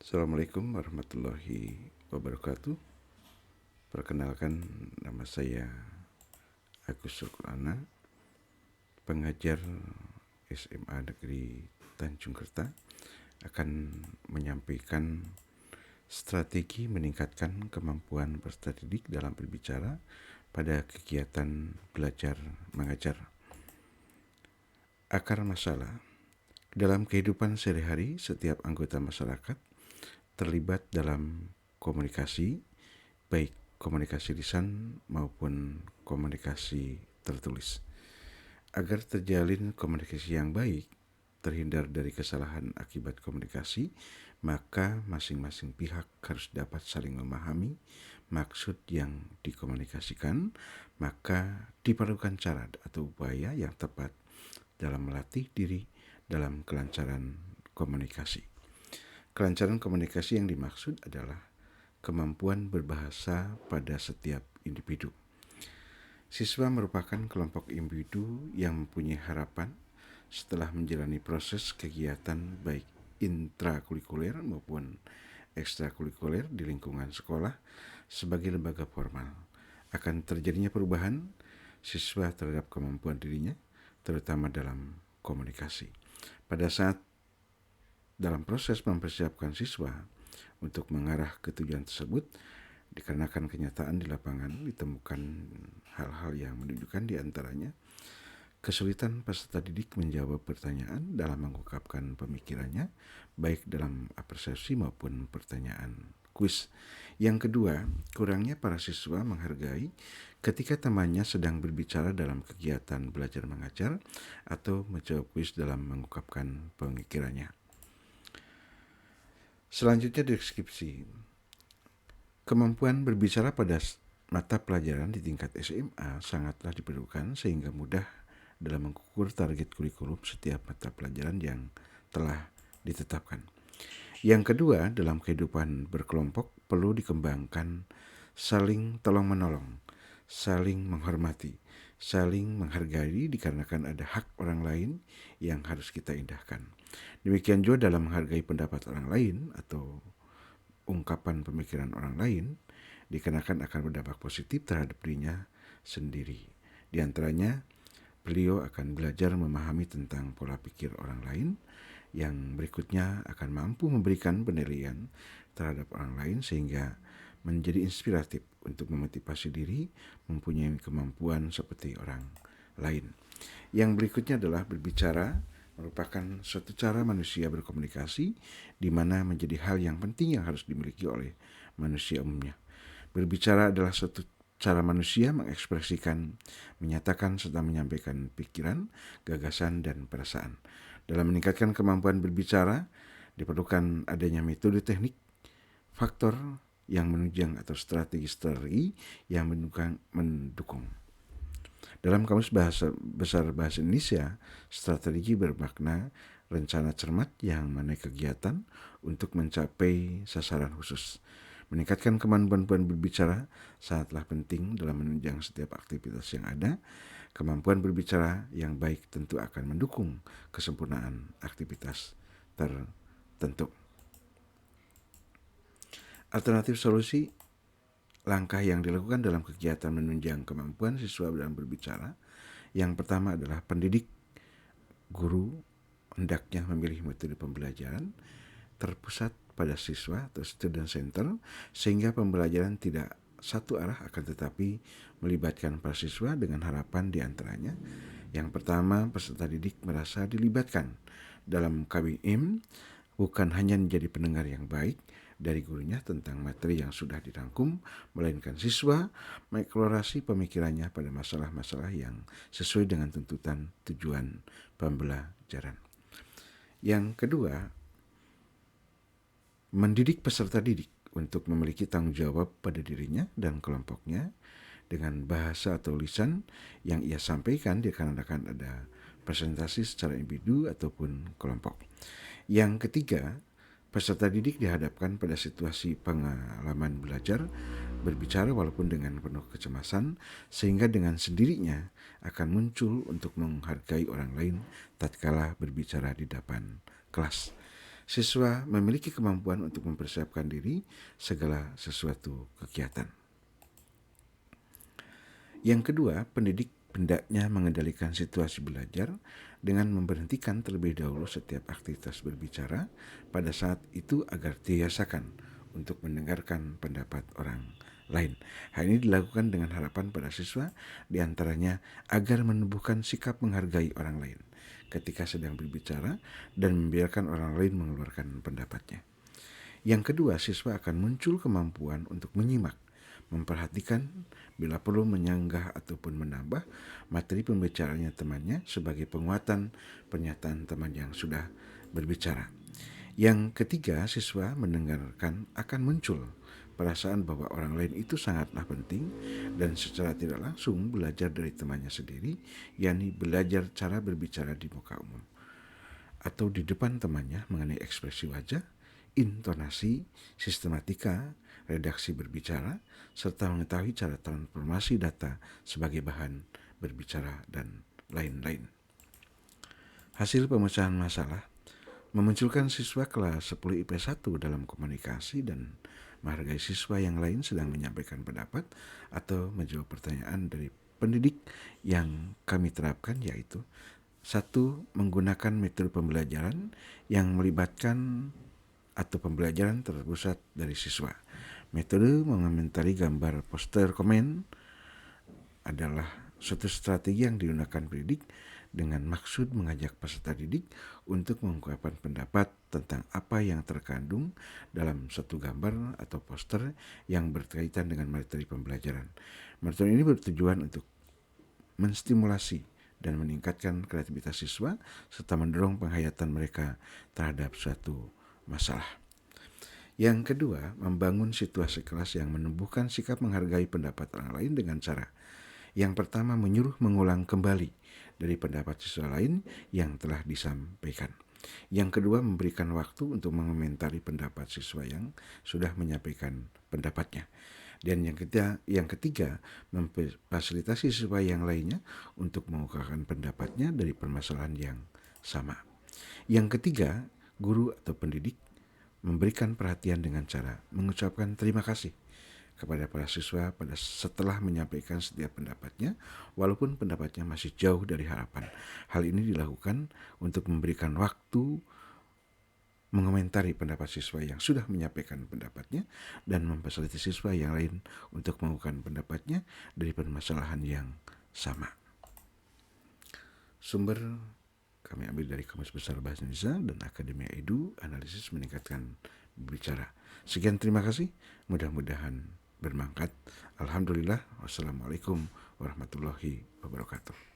Assalamualaikum warahmatullahi wabarakatuh. Perkenalkan, nama saya Agus Sukrana, pengajar SMA Negeri Tanjung Kerta, akan menyampaikan strategi meningkatkan kemampuan peserta didik dalam berbicara pada kegiatan belajar mengajar. Akar masalah. Dalam kehidupan sehari-hari, setiap anggota masyarakat terlibat dalam komunikasi, baik komunikasi lisan maupun komunikasi tertulis. Agar terjalin komunikasi yang baik, terhindar dari kesalahan akibat komunikasi, maka masing-masing pihak harus dapat saling memahami maksud yang dikomunikasikan, maka diperlukan cara atau upaya yang tepat dalam melatih diri dalam kelancaran komunikasi. Kelancaran komunikasi yang dimaksud adalah kemampuan berbahasa pada setiap individu. Siswa merupakan kelompok individu yang mempunyai harapan setelah menjalani proses kegiatan baik intrakurikuler maupun ekstrakurikuler di lingkungan sekolah sebagai lembaga formal. Akan terjadinya perubahan siswa terhadap kemampuan dirinya, terutama dalam komunikasi. Pada saat dalam proses mempersiapkan siswa untuk mengarah ke tujuan tersebut, dikarenakan kenyataan di lapangan ditemukan hal-hal yang menunjukkan diantaranya kesulitan peserta didik menjawab pertanyaan dalam mengungkapkan pemikirannya, baik dalam persepsi maupun pertanyaan kuis. Yang kedua, kurangnya para siswa menghargai ketika temannya sedang berbicara dalam kegiatan belajar mengajar atau menjawab kuis dalam mengungkapkan pemikirannya. Selanjutnya, deskripsi. Kemampuan berbicara pada mata pelajaran di tingkat SMA sangatlah diperlukan sehingga mudah dalam mengukur target kurikulum setiap mata pelajaran yang telah ditetapkan. Yang kedua, dalam kehidupan berkelompok perlu dikembangkan saling tolong-menolong, saling menghormati, saling menghargai dikarenakan ada hak orang lain yang harus kita indahkan. Demikian juga dalam menghargai pendapat orang lain atau ungkapan pemikiran orang lain, dikarenakan akan berdampak positif terhadap dirinya sendiri. Di antaranya, beliau akan belajar memahami tentang pola pikir orang lain, yang berikutnya akan mampu memberikan penilaian terhadap orang lain sehingga menjadi inspiratif untuk memotivasi diri mempunyai kemampuan seperti orang lain. Yang berikutnya adalah berbicara merupakan suatu cara manusia berkomunikasi di mana menjadi hal yang penting yang harus dimiliki oleh manusia umumnya. Berbicara adalah suatu cara manusia mengekspresikan, menyatakan serta menyampaikan pikiran, gagasan, dan perasaan. Dalam meningkatkan kemampuan berbicara, diperlukan adanya metode teknik, faktor yang menunjang atau strategi-strategi yang mendukung. Dalam Kamus Besar Bahasa Indonesia, strategi bermakna rencana cermat yang mengenai kegiatan untuk mencapai sasaran khusus. Meningkatkan kemampuan berbicara sangatlah penting dalam menunjang setiap aktivitas yang ada. Kemampuan berbicara yang baik tentu akan mendukung kesempurnaan aktivitas tertentu. Alternatif solusi. Langkah yang dilakukan dalam kegiatan menunjang kemampuan siswa dalam berbicara. Yang pertama adalah pendidik, guru hendaknya memilih metode pembelajaran terpusat pada siswa atau student center sehingga pembelajaran tidak satu arah akan tetapi melibatkan para siswa dengan harapan diantaranya. Yang pertama, peserta didik merasa dilibatkan dalam KBM, bukan hanya menjadi pendengar yang baik dari gurunya tentang materi yang sudah dirangkum, melainkan siswa mengeksplorasi pemikirannya pada masalah-masalah yang sesuai dengan tuntutan tujuan pembelajaran. Yang kedua, mendidik peserta didik untuk memiliki tanggung jawab pada dirinya dan kelompoknya dengan bahasa atau lisan yang ia sampaikan dikarenakan ada presentasi secara individu ataupun kelompok. Yang ketiga, peserta didik dihadapkan pada situasi pengalaman belajar, berbicara walaupun dengan penuh kecemasan, sehingga dengan sendirinya akan muncul untuk menghargai orang lain tatkala berbicara di depan kelas. Siswa memiliki kemampuan untuk mempersiapkan diri segala sesuatu kegiatan. Yang kedua, pendidik hendaknya mengendalikan situasi belajar dengan memberhentikan terlebih dahulu setiap aktivitas berbicara pada saat itu agar dibiasakan untuk mendengarkan pendapat orang lain. Hal ini dilakukan dengan harapan pada siswa diantaranya agar menumbuhkan sikap menghargai orang lain ketika sedang berbicara dan membiarkan orang lain mengeluarkan pendapatnya. Yang kedua, siswa akan muncul kemampuan untuk menyimak, memperhatikan, bila perlu menyanggah ataupun menambah materi pembicaranya temannya sebagai penguatan pernyataan teman yang sudah berbicara. Yang ketiga, siswa mendengarkan akan muncul perasaan bahwa orang lain itu sangatlah penting dan secara tidak langsung belajar dari temannya sendiri, yakni belajar cara berbicara di muka umum atau di depan temannya mengenai ekspresi wajah, intonasi, sistematika, redaksi berbicara, serta mengetahui cara transformasi data sebagai bahan berbicara dan lain-lain. Hasil pemecahan masalah memunculkan siswa kelas 10 IP1 dalam komunikasi dan menghargai siswa yang lain sedang menyampaikan pendapat atau menjawab pertanyaan dari pendidik yang kami terapkan, yaitu 1. Menggunakan metode pembelajaran yang melibatkan atau pembelajaran terpusat dari siswa. Metode mengomentari gambar poster komen adalah suatu strategi yang digunakan pendidik dengan maksud mengajak peserta didik untuk mengungkapkan pendapat tentang apa yang terkandung dalam suatu gambar atau poster yang berkaitan dengan materi pembelajaran. Metode ini bertujuan untuk menstimulasi dan meningkatkan kreativitas siswa serta mendorong penghayatan mereka terhadap suatu masalah. Yang kedua, membangun situasi kelas yang menumbuhkan sikap menghargai pendapat orang lain dengan cara yang pertama, menyuruh mengulang kembali dari pendapat siswa lain yang telah disampaikan. Yang kedua, memberikan waktu untuk mengomentari pendapat siswa yang sudah menyampaikan pendapatnya. Dan yang ketiga, memfasilitasi siswa yang lainnya untuk mengungkapkan pendapatnya dari permasalahan yang sama. Yang ketiga, guru atau pendidik memberikan perhatian dengan cara mengucapkan terima kasih kepada para siswa setelah menyampaikan setiap pendapatnya, walaupun pendapatnya masih jauh dari harapan. Hal ini dilakukan untuk memberikan waktu mengomentari pendapat siswa yang sudah menyampaikan pendapatnya dan memfasilitasi siswa yang lain untuk mengungkapkan pendapatnya dari permasalahan yang sama. Sumber kami ambil dari Kamus Besar Bahasa Indonesia dan Akademia Edu, analisis meningkatkan berbicara. Sekian, terima kasih. Mudah-mudahan bermanfaat. Alhamdulillah. Wassalamualaikum warahmatullahi wabarakatuh.